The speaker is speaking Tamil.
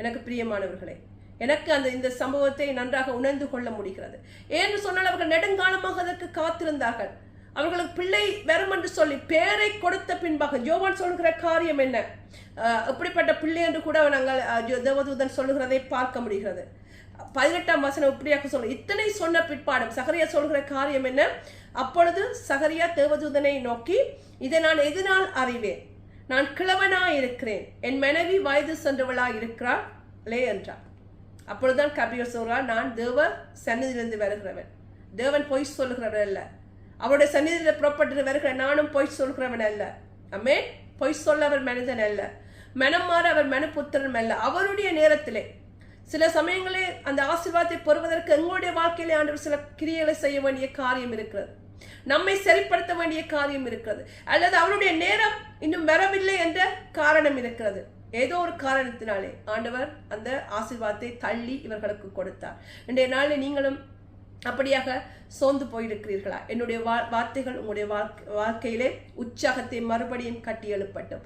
எனக்கு பிரியமானவர்களே, எனக்கு இந்த சம்பவத்தை நன்றாக உணர்ந்து கொள்ள முடிகிறது. ஏன்னு சொன்னால் அவர்கள் நெடுங்காலமாக அதற்கு காத்திருந்தார்கள். அவர்களுக்கு பிள்ளை வரும் என்று சொல்லி பேரை கொடுத்த பின்பாக யோவான் சொல்லுகிற காரியம் என்ன, எப்படிப்பட்ட பிள்ளை என்று கூட நாங்கள் தேவதூதன் சொல்லுகிறதை பார்க்க முடிகிறது. 18ஆம் வசனம் இப்படியாக சொல்ல, இத்தனை சொன்ன பிற்பாடும் சகரியா சொல்கிற காரியம் என்ன, அப்பொழுது சகரியா தேவதூதனை நோக்கி, இதை நான் எதனால் அறிவேன், நான் கிழவனாய் இருக்கிறேன், என் மனைவி வயது சென்றவளாய் இருக்கிறாளே என்றார். அப்பொழுதுதான் கபிரியர் சொல்றார், நான் தேவ சந்நிதியிலிருந்து வருகிறவன், தேவன் பொய் சொல்லுகிறவன் அல்ல, அவருடைய சந்நிதியில் புறப்பட்டு வருகிற நானும் பொய் சொல்கிறவன் அல்ல. அமே, பொய் சொல்ல அவர் மனிதன் அல்ல, மனம் மாற அவர் மனுபுத்திரன் அல்ல. அவருடைய நேரத்திலே சில சமயங்களே அந்த ஆசீர்வாதத்தை பெறுவதற்கு எங்களுடைய வாழ்க்கையிலே ஆண்டவர் சில கிரியைகளை செய்ய வேண்டிய காரியம் இருக்கிறது, நம்மை சரிப்படுத்த வேண்டிய காரியம் இருக்கிறது, அல்லது அவருடைய நேரம் இன்னும் வரவில்லை என்ற காரணம் இருக்கிறது. ஏதோ ஒரு காரணத்தினாலே ஆண்டவர் அந்த ஆசீர்வாதத்தை தள்ளி இவர்களுக்கு கொடுத்தார். இன்றைய நாளில் நீங்களும் அப்படியாக சோர்ந்து போயிருக்கிறீர்களா? என்னுடைய வார்த்தைகள் உங்களுடைய வாழ்க்கையிலே உற்சாகத்தை மறுபடியும் கட்டி எழுப்பட்டும்.